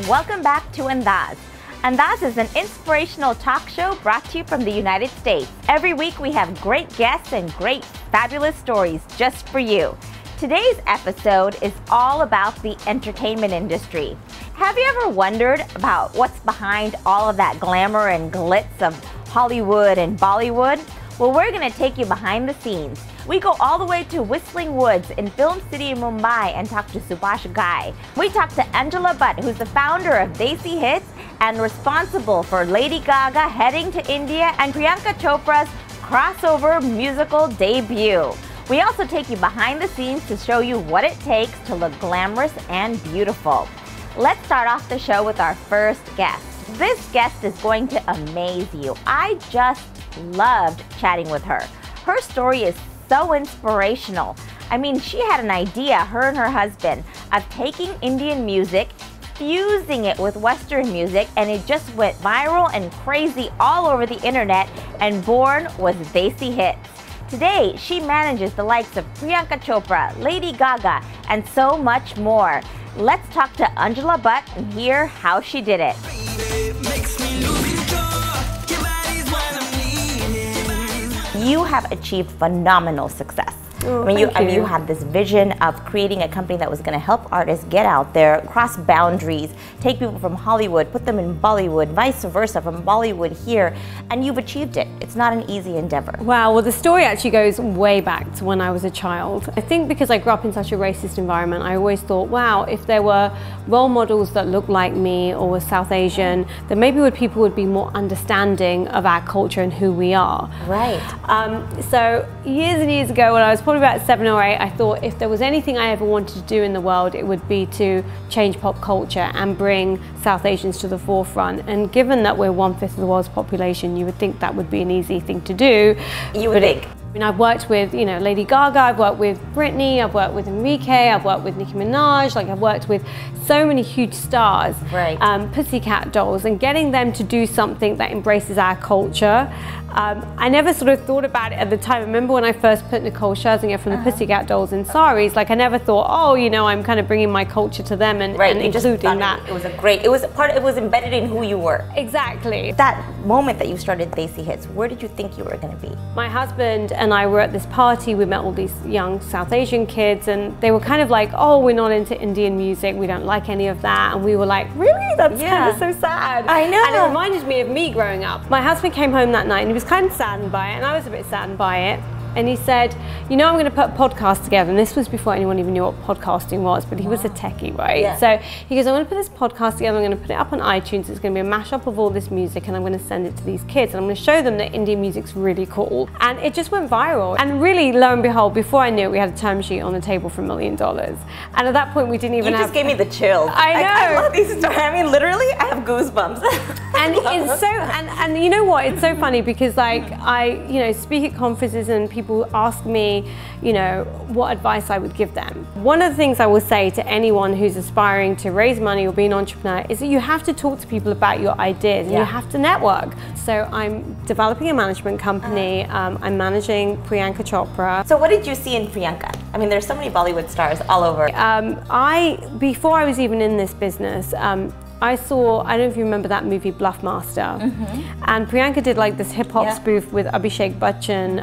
Welcome back to Andaaz. Andaaz is an inspirational talk show brought to you from the United States. Every week we have great guests and great fabulous stories just for you. Today's episode is all about the entertainment industry. Have you ever wondered about what's behind all of that glamour and glitz of Hollywood and Bollywood? Well, we're going to take you behind the scenes. We go all the way to Whistling Woods in Film City, Mumbai and talk to Subhash Ghai. We talk to Acharia-Bath, who's the founder of Desi Hits and responsible for Lady Gaga heading to India and Priyanka Chopra's crossover musical debut. We also take you behind the scenes to show you what it takes to look glamorous and beautiful. Let's start off the show with our first guest. This guest is going to amaze you. I just loved chatting with her. Her story is so inspirational. I mean, she had an idea, her and her husband, of taking Indian music, fusing it with Western music, and it just went viral and crazy all over the internet, and born was Desi Hits. Today, she manages the likes of Priyanka Chopra, Lady Gaga, and so much more. Let's talk to Acharia-Bath and hear how she did it. You have achieved phenomenal success. Oh, you had this vision of creating a company that was going to help artists get out there, cross boundaries, take people from Hollywood, put them in Bollywood, vice versa, from Bollywood here, and you've achieved it. It's not an easy endeavor. Wow, well the story actually goes way back to when I was a child. I think because I grew up in such a racist environment, I always thought, wow, if there were role models that looked like me or were South Asian, then maybe people would be more understanding of our culture and who we are. Right. So years and years ago, when I was probably about 7 or 8, I thought if there was anything I ever wanted to do in the world, it would be to change pop culture and bring South Asians to the forefront. And given that we're 1/5 of the world's population, you would think that would be an easy thing to do. You would think. I mean, I've worked with, Lady Gaga, I've worked with Britney, I've worked with Enrique, I've worked with Nicki Minaj, I've worked with so many huge stars, right. Pussycat Dolls, and getting them to do something that embraces our culture. I never sort of thought about it at the time. I remember when I first put Nicole Scherzinger from the Pussycat Dolls in saris, I never thought, oh, I'm kind of bringing my culture to them and, right. and including that. It was it was embedded in who you were. Exactly. That moment that you started Desi Hits, where did you think you were going to be? My husband and I were at this party. We met all these young South Asian kids, and they were kind of like, oh, we're not into Indian music, we don't like any of that. And we were like, really? That's kind of so sad. I know. And it reminded me of me growing up. My husband came home that night and he was kind of saddened by it, and I was a bit saddened by it. And he said, I'm going to put a podcast together. And this was before anyone even knew what podcasting was, but he was a techie, right? Yeah. So he goes, I'm going to put this podcast together, I'm going to put it up on iTunes, it's going to be a mashup of all this music, and I'm going to send it to these kids, and I'm going to show them that Indian music's really cool. And it just went viral. And really, lo and behold, before I knew it, we had a term sheet on the table for $1 million. And at that point, we didn't even You just gave me the chills. I know. I love these stories. I mean, literally, I have goosebumps. And it's so, and you know what? It's so funny because I speak at conferences and people ask me, what advice I would give them. One of the things I will say to anyone who's aspiring to raise money or be an entrepreneur is that you have to talk to people about your ideas and you have to network. So I'm developing a management company. I'm managing Priyanka Chopra. So what did you see in Priyanka? I mean, there's so many Bollywood stars all over. Before I was even in this business, I don't know if you remember that movie Bluffmaster, and Priyanka did this hip hop spoof with Abhishek Bachchan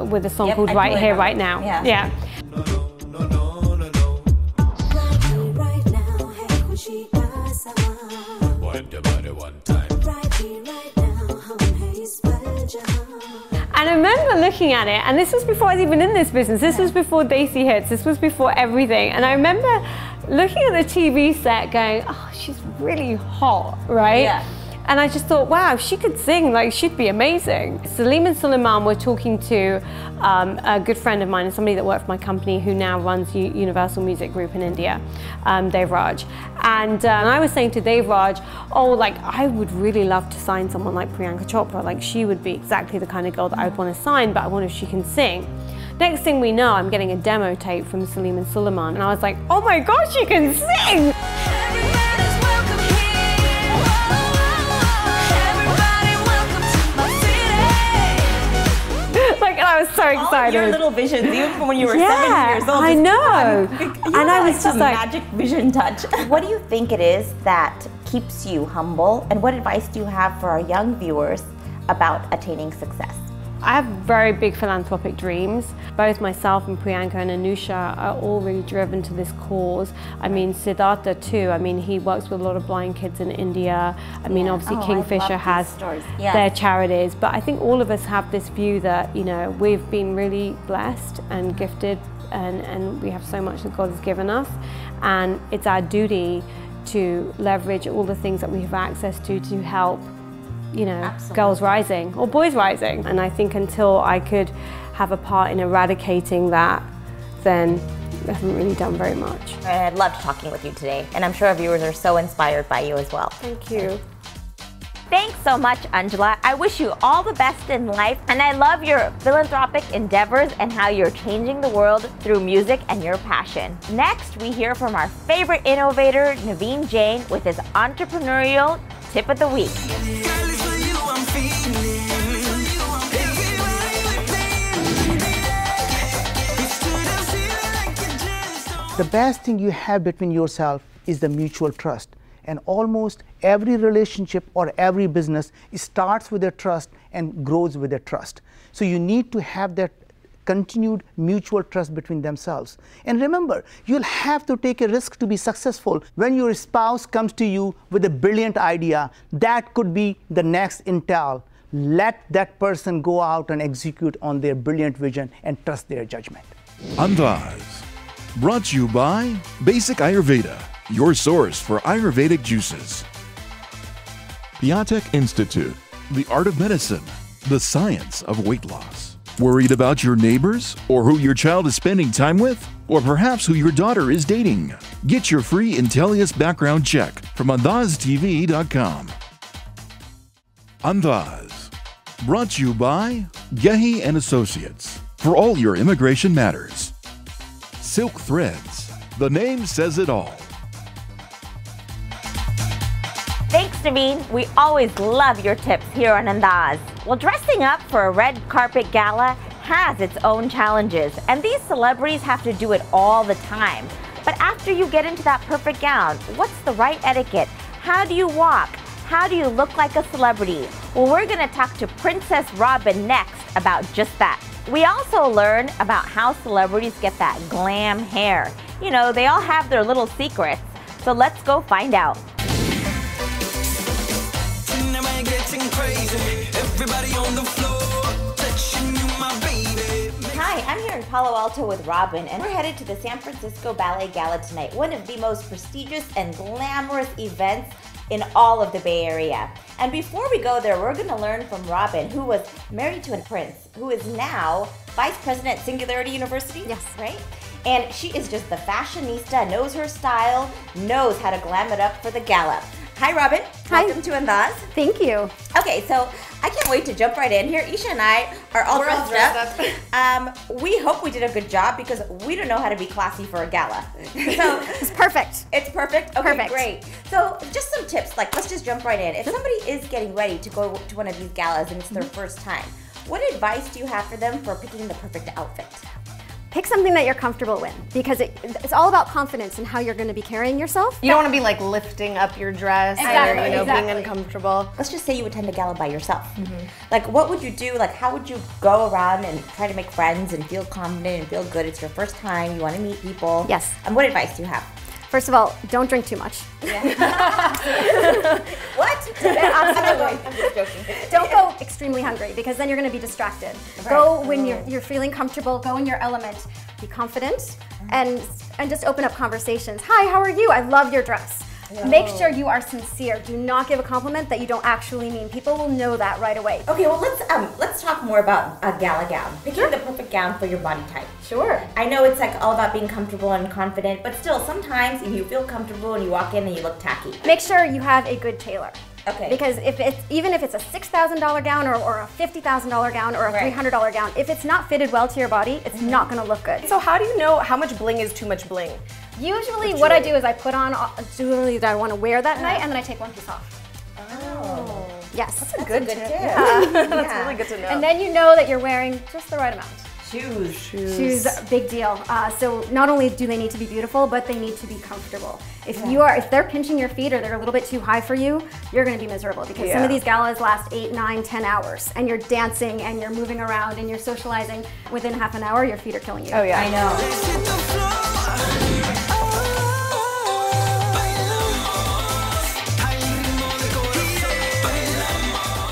with a song called Right Here, Right Now. Yeah. And I remember looking at it, and this was before I was even in this business. This was before Desi Hits. This was before everything. And I remember looking at the TV set going, oh, she's really hot, right? Yeah. And I just thought, wow, if she could sing, she'd be amazing. Salim and Suleiman were talking to a good friend of mine and somebody that worked for my company who now runs Universal Music Group in India, Dave Raj. And I was saying to Dave Raj, I would really love to sign someone like Priyanka Chopra. She would be exactly the kind of girl that I would want to sign, but I wonder if she can sing. Next thing we know, I'm getting a demo tape from Salim and Suleiman, and I was like, oh my gosh, she can sing! I was so excited. All your little visions, even from when you were 7 years old. I know. And I was just like, magic vision touch. What do you think it is that keeps you humble, and what advice do you have for our young viewers about attaining success? I have very big philanthropic dreams. Both myself and Priyanka and Anusha are all really driven to this cause. I mean, Siddhartha too. I mean, he works with a lot of blind kids in India. I mean, obviously Kingfisher has their charities. But I think all of us have this view that, you know, we've been really blessed and gifted, and we have so much that God has given us. And it's our duty to leverage all the things that we have access to help, you know, girls rising or boys rising. And I think until I could have a part in eradicating that, then I haven't really done very much. I loved talking with you today, and I'm sure our viewers are so inspired by you as well. Thank you. Thanks so much, Anjala. I wish you all the best in life, and I love your philanthropic endeavors and how you're changing the world through music and your passion. Next, we hear from our favorite innovator, Naveen Jain, with his entrepreneurial tip of the week. The best thing you have between yourself is the mutual trust. And almost every relationship or every business starts with a trust and grows with a trust. So you need to have that continued mutual trust between themselves. And remember, you'll have to take a risk to be successful. When your spouse comes to you with a brilliant idea, that could be the next Intel. Let that person go out and execute on their brilliant vision and trust their judgment. Andaaz, brought to you by Basic Ayurveda, your source for Ayurvedic juices. Piatek Institute, the art of medicine, the science of weight loss. Worried about your neighbors or who your child is spending time with? Or perhaps who your daughter is dating? Get your free Intellius background check from AndaazTV.com. Andaaz, brought to you by Gehi and Associates, for all your immigration matters. Silk Threads, the name says it all. Thanks, Naveen. We always love your tips here on Andaaz. Well, dressing up for a red carpet gala has its own challenges, and these celebrities have to do it all the time. But after you get into that perfect gown, what's the right etiquette? How do you walk? How do you look like a celebrity? Well, we're going to talk to Princess Robin next about just that. We also learn about how celebrities get that glam hair. You know, they all have their little secrets. So let's go find out. Hi, I'm here in Palo Alto with Robin, and we're headed to the San Francisco Ballet Gala tonight, one of the most prestigious and glamorous events in all of the Bay Area. And before we go there, we're going to learn from Robin, who was married to a prince, who is now vice president at Singularity University. Yes. Right? And she is just the fashionista, knows her style, knows how to glam it up for the gala. Hi, Robin. Hi. Welcome to Andaaz. Thank you. Okay, so I can't wait to jump right in here. Isha and I are all dressed up. We hope we did a good job because we don't know how to be classy for a gala. So It's perfect. it's perfect? Okay, Perfect. great. So just some tips, like let's just jump right in. If somebody is getting ready to go to one of these galas and it's their first time, what advice do you have for them for picking the perfect outfit? Pick something that you're comfortable with, because it's all about confidence and how you're going to be carrying yourself. You don't want to be like lifting up your dress Exactly, or, you know, exactly. being uncomfortable. Let's just say you attend a gala by yourself. Like, what would you do? Like, how would you go around and try to make friends and feel confident and feel good? It's your first time. You want to meet people. Yes. And what advice do you have? First of all, don't drink too much. What? Absolutely. I'm just joking. Don't go extremely hungry, because then you're going to be distracted. Go when you're feeling comfortable. Go in your element. Be confident and just open up conversations. Hi, how are you? I love your dress. Make sure you are sincere. Do not give a compliment that you don't actually mean. People will know that right away. Okay, well let's talk more about a gala gown. Picking the perfect gown for your body type. Sure. I know it's like all about being comfortable and confident, but still sometimes if you feel comfortable and you walk in and you look tacky. Make sure you have a good tailor. Okay. Because even if it's a $6,000 gown or a $50,000 gown or a $300 gown, if it's not fitted well to your body, it's not going to look good. So how do you know how much bling is too much bling? Usually what I do is I put on jewelry that I want to wear that night, and then I take one piece off. Oh. Yes. That's a good tip. That's really good to know. And then you know that you're wearing just the right amount. Shoes, big deal. So not only do they need to be beautiful, but they need to be comfortable. If they're pinching your feet or they're a little bit too high for you, you're going to be miserable because some of these galas last 8, 9, 10 hours, and you're dancing and you're moving around and you're socializing. Within half an hour, your feet are killing you. Oh yeah, I know.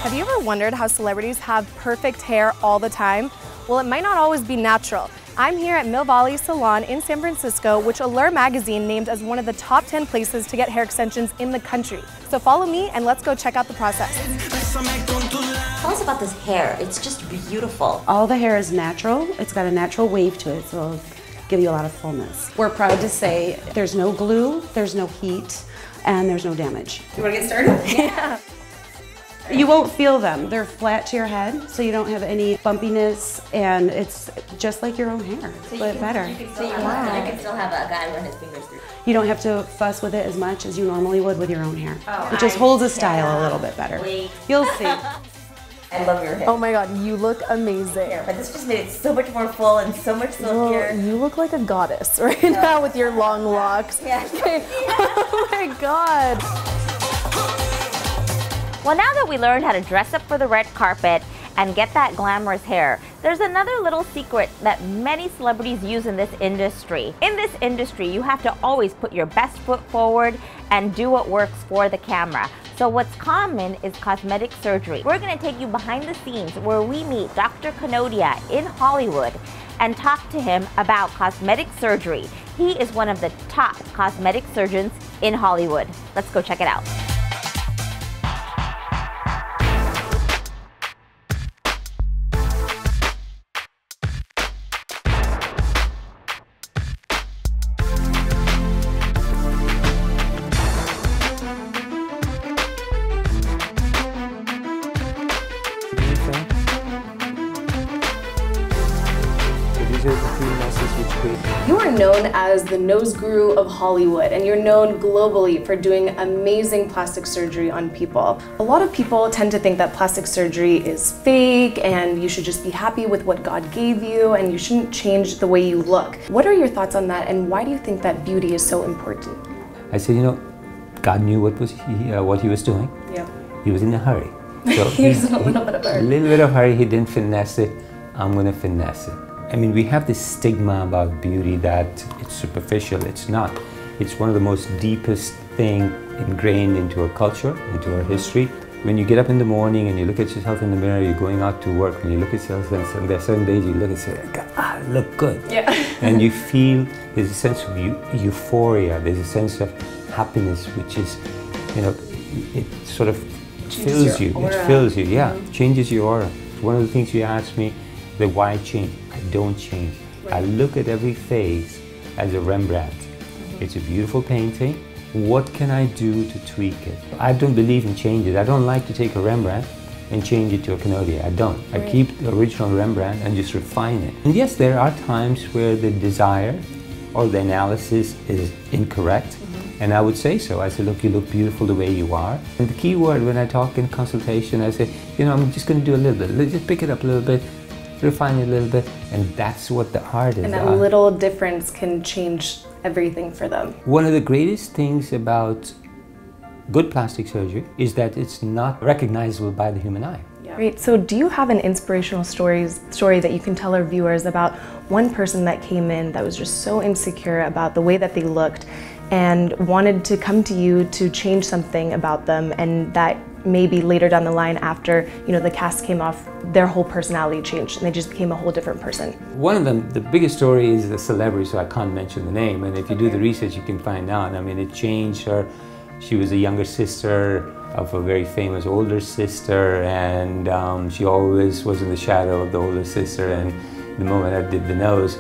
Have you ever wondered how celebrities have perfect hair all the time? Well, it might not always be natural. I'm here at Mill Valley Salon in San Francisco, which Allure magazine named as one of the top 10 places to get hair extensions in the country. So follow me and let's go check out the process. Tell us about this hair. It's just beautiful. All the hair is natural. It's got a natural wave to it, so it'll give you a lot of fullness. We're proud to say there's no glue, there's no heat, and there's no damage. You want to get started? Yeah. You won't feel them. They're flat to your head, so you don't have any bumpiness, and it's just like your own hair, but better. You can still have a guy run his fingers through. You don't have to fuss with it as much as you normally would with your own hair. It just holds a style a little bit better. You'll see. I love your hair. Oh my God, you look amazing. But this just made it so much more full and so much silkier. Well, you look like a goddess right now with your long locks. Yeah. Okay. Oh my God. Well, now that we learned how to dress up for the red carpet and get that glamorous hair, there's another little secret that many celebrities use in this industry. In this industry, you have to always put your best foot forward and do what works for the camera. So what's common is cosmetic surgery. We're going to take you behind the scenes where we meet Dr. Kanodia in Hollywood and talk to him about cosmetic surgery. He is one of the top cosmetic surgeons in Hollywood. Let's go check it out. You are known as the nose guru of Hollywood, and you're known globally for doing amazing plastic surgery on people. A lot of people tend to think that plastic surgery is fake and you should just be happy with what God gave you and you shouldn't change the way you look. What are your thoughts on that, and why do you think that beauty is so important? I said, you know, God knew what he was doing. Yeah. He was in a hurry. So He was in a little bit of a hurry. A little bit of hurry. He didn't finesse it. I'm going to finesse it. I mean, we have this stigma about beauty that it's superficial. It's not. It's one of the most deepest thing ingrained into our culture, into our history. When you get up in the morning and you look at yourself in the mirror, you're going out to work, and you look at yourself, and there are certain days you look and say, I look good. Yeah. And you feel there's a sense of euphoria, there's a sense of happiness, which is, you know, it sort of fills you. It fills you, yeah. Changes your aura. One of the things you asked me, the why change? I don't change. Right. I look at every face as a Rembrandt. It's a beautiful painting. What can I do to tweak it? I don't believe in changes. I don't like to take a Rembrandt and change it to a Kanodia. I don't. Right. I keep the original Rembrandt and just refine it. And yes, there are times where the desire or the analysis is incorrect. And I would say so. I say, look, you look beautiful the way you are. And the key word when I talk in consultation, I say, you know, I'm just going to do a little bit. Let's just pick it up a little bit, refine it a little bit, and that's what the art is. And that little difference can change everything for them. One of the greatest things about good plastic surgery is that it's not recognizable by the human eye. Yeah. Great. So do you have an inspirational story that you can tell our viewers about one person that came in that was just so insecure about the way that they looked and wanted to come to you to change something about them, and that maybe later down the line after, you know, the cast came off, their whole personality changed and they just became a whole different person? One of them, the biggest story is a celebrity, so I can't mention the name, and if you do the research you can find out. I mean, it changed her. She was a younger sister of a very famous older sister, and she always was in the shadow of the older sister, and the moment I did the nose,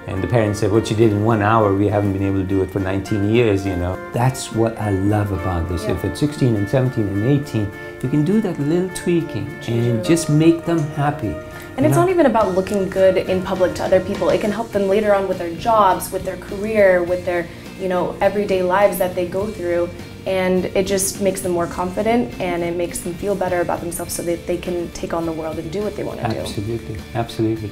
and the parents said, what you did in 1 hour, we haven't been able to do it for 19 years, you know. That's what I love about this. Yeah. If at 16 and 17 and 18, you can do that little tweaking and just make them happy. And it's not even about looking good in public to other people. It can help them later on with their jobs, with their career, with their, you know, everyday lives that they go through. And it just makes them more confident, and it makes them feel better about themselves so that they can take on the world and do what they want to do. Absolutely, absolutely.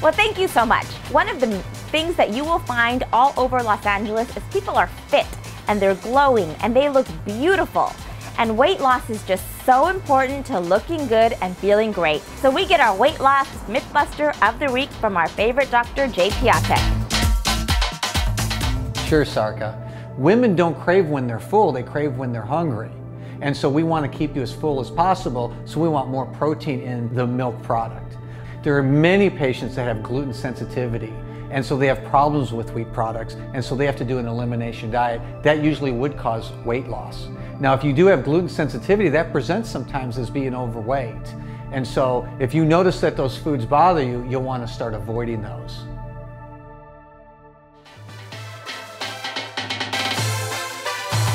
Well, thank you so much. One of the things that you will find all over Los Angeles is people are fit and they're glowing and they look beautiful. And weight loss is just so important to looking good and feeling great. So we get our weight loss Mythbuster of the week from our favorite Dr. Jay Piatek. Sure, Sarka. Women don't crave when they're full, they crave when they're hungry. And so we want to keep you as full as possible, so we want more protein in the milk product. There are many patients that have gluten sensitivity, and so they have problems with wheat products, and so they have to do an elimination diet. That usually would cause weight loss. Now, if you do have gluten sensitivity, that presents sometimes as being overweight. And so if you notice that those foods bother you, you'll want to start avoiding those.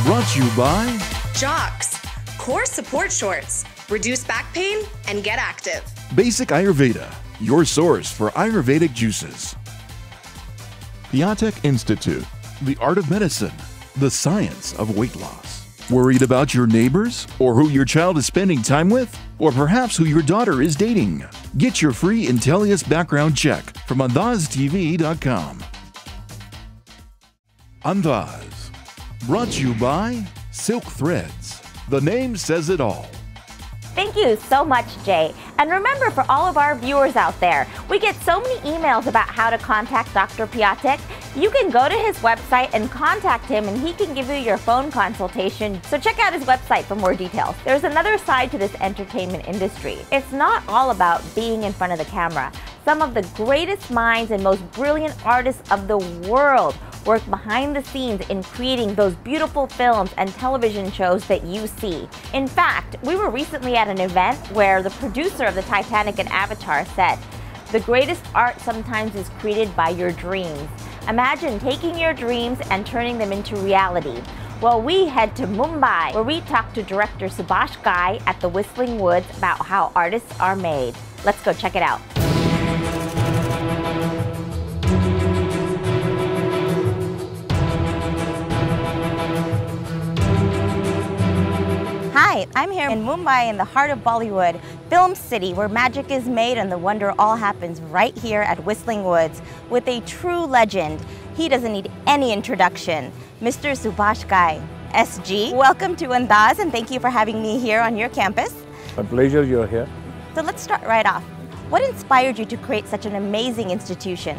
Brought to you by Jocks, core support shorts, reduce back pain, and get active. Basic Ayurveda, your source for Ayurvedic juices. Piatek Institute, the art of medicine, the science of weight loss. Worried about your neighbors or who your child is spending time with? Or perhaps who your daughter is dating? Get your free Intellius background check from AndaazTV.com. Andaaz, brought to you by Silk Threads. The name says it all. Thank you so much, Jay. And remember, for all of our viewers out there, we get so many emails about how to contact Dr. Piatek. You can go to his website and contact him, and he can give you your phone consultation. So check out his website for more details. There's another side to this entertainment industry. It's not all about being in front of the camera. Some of the greatest minds and most brilliant artists of the world work behind the scenes in creating those beautiful films and television shows that you see. In fact, we were recently at an event where the producer of the Titanic and Avatar said, "The greatest art sometimes is created by your dreams." Imagine taking your dreams and turning them into reality. Well, we head to Mumbai, where we talk to director Subhash Ghai at the Whistling Woods about how artists are made. Let's go check it out. Hi, I'm here in Mumbai in the heart of Bollywood, Film City, where magic is made and the wonder all happens right here at Whistling Woods with a true legend. He doesn't need any introduction, Mr. Subhash Ghai. SG, welcome to Andaaz and thank you for having me here on your campus. My pleasure, you're here. So let's start right off. What inspired you to create such an amazing institution?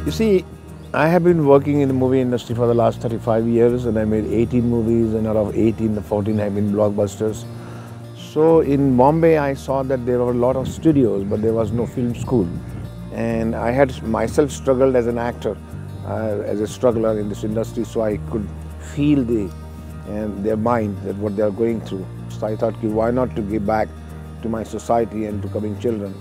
You see, I have been working in the movie industry for the last 35 years and I made 18 movies, and out of 18, the 14 have been blockbusters. So in Bombay, I saw that there were a lot of studios, but there was no film school. And I had myself struggled as an actor, as a struggler in this industry, so I could feel their mind, that what they are going through. So I thought, why not to give back to my society and to coming children.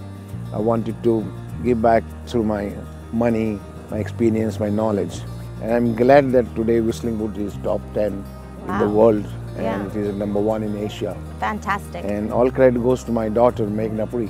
I wanted to give back through my money, my experience, my knowledge. And I'm glad that today Whistling Woods is top 10 in the world, and it is #1 in Asia. Fantastic. And all credit goes to my daughter, Meghnapuri,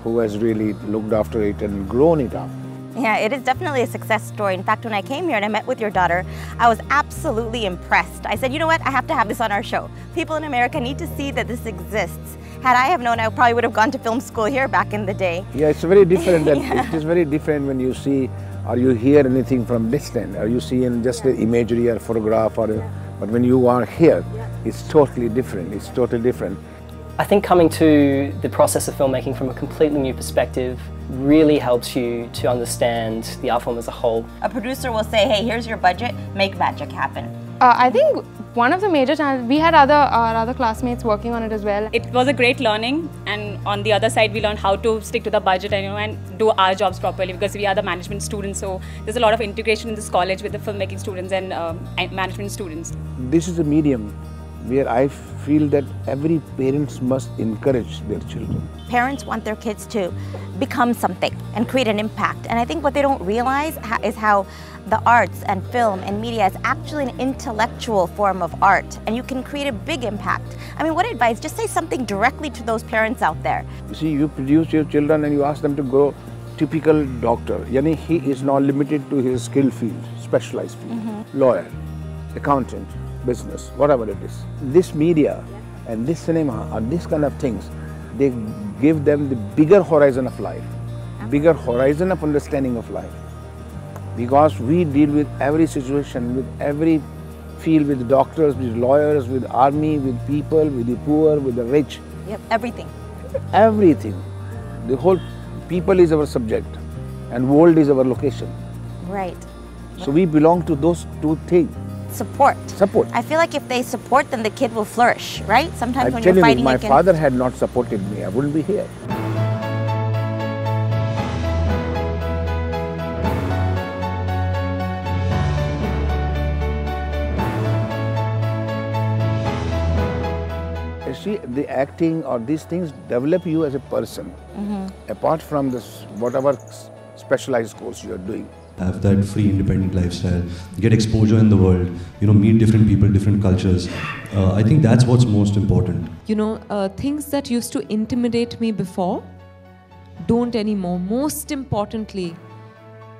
who has really looked after it and grown it up. Yeah, it is definitely a success story. In fact, when I came here and I met with your daughter, I was absolutely impressed. I said, you know what, I have to have this on our show. People in America need to see that this exists. Had I have known, I probably would have gone to film school here back in the day. Yeah, it's very different. It is very different when you see or you hear anything from distance, or you see in just an imagery or photograph, but when you are here, it's totally different. It's totally different. I think coming to the process of filmmaking from a completely new perspective really helps you to understand the art form as a whole. A producer will say, hey, here's your budget, make magic happen. I think one of the major challenges, we had other classmates working on it as well. It was a great learning, and on the other side we learned how to stick to the budget and do our jobs properly, because we are the management students, so there's a lot of integration in this college with the filmmaking students and management students. This is a medium where I feel that every parent must encourage their children. Parents want their kids to become something and create an impact. And I think what they don't realize is how the arts and film and media is actually an intellectual form of art, and you can create a big impact. I mean, what advice? Just say something directly to those parents out there. You see, you produce your children and you ask them to grow typical doctor. Yani he is not limited to his skill field, specialized field, lawyer, accountant, business, whatever it is. This media And this cinema or this kind of things, they give them the bigger horizon of life, bigger horizon of understanding of life. Because we deal with every situation, with every field, with doctors, with lawyers, with army, with people, with the poor, with the rich. Yep, everything. Everything. The whole people is our subject and world is our location. Right. So we belong to those two things. Support. Support. I feel like if they support, then the kid will flourish, right? Sometimes when I'm you're fighting telling you, my against... father had not supported me, I wouldn't be here. You see, the acting or these things develop you as a person, apart from this whatever specialized course you are doing. Have that free, independent lifestyle, get exposure in the world, meet different people, different cultures. I think that's what's most important. Things that used to intimidate me before don't anymore. Most importantly,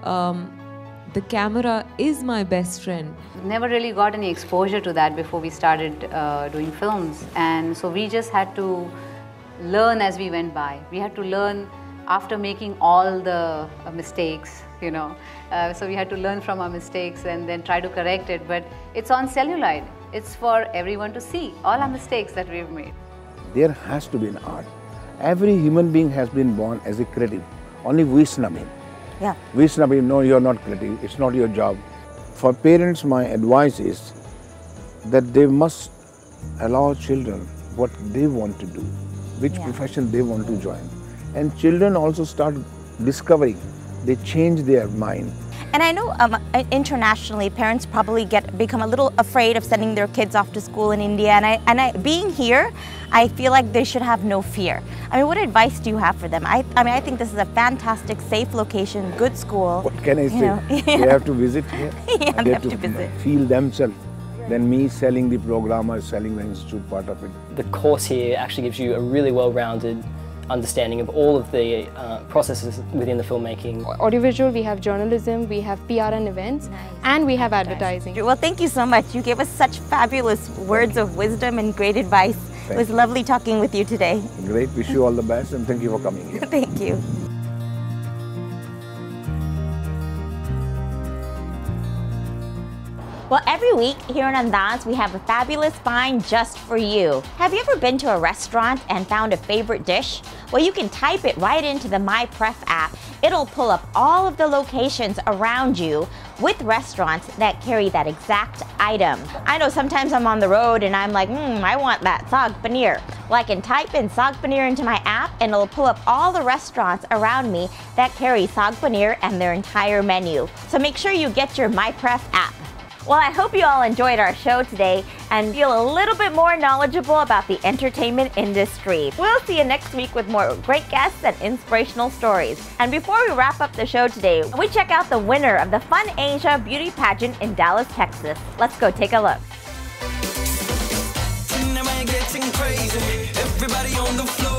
the camera is my best friend. Never really got any exposure to that before we started doing films, and so we just had to learn as we went by. We had to learn after making all the mistakes, so we had to learn from our mistakes and then try to correct it. But it's on celluloid. It's for everyone to see all our mistakes that we've made. There has to be an art. Every human being has been born as a creative. Only we snub him. Yeah. We snub him, no, you're not creative, it's not your job. For parents, my advice is that they must allow children what they want to do, which profession they want to join. And children also start discovering, they change their mind. And I know internationally, parents probably become a little afraid of sending their kids off to school in India. And being here, I feel like they should have no fear. I mean, what advice do you have for them? I think this is a fantastic, safe location, good school. What can I say? They have to visit here. Yeah, they have to visit. Feel themselves. Then me selling the program or selling the institute part of it. The course here actually gives you a really well-rounded understanding of all of the processes within the filmmaking. Audiovisual, we have journalism, we have PR and events, and we have advertising. Well, thank you so much. You gave us such fabulous words of wisdom and great advice. It was lovely talking with you today. Great. Wish you all the best and thank you for coming here. Thank you. Well, every week here in Andaaz, we have a fabulous find just for you. Have you ever been to a restaurant and found a favorite dish? Well, you can type it right into the MyPref app. It'll pull up all of the locations around you with restaurants that carry that exact item. I know sometimes I'm on the road and I'm like, I want that saag paneer. Well, I can type in saag paneer into my app and it'll pull up all the restaurants around me that carry saag paneer and their entire menu. So make sure you get your MyPref app. Well, I hope you all enjoyed our show today and feel a little bit more knowledgeable about the entertainment industry. We'll see you next week with more great guests and inspirational stories. And before we wrap up the show today, we check out the winner of the Fun Asia Beauty Pageant in Dallas, Texas. Let's go take a look. Everybody on the floor.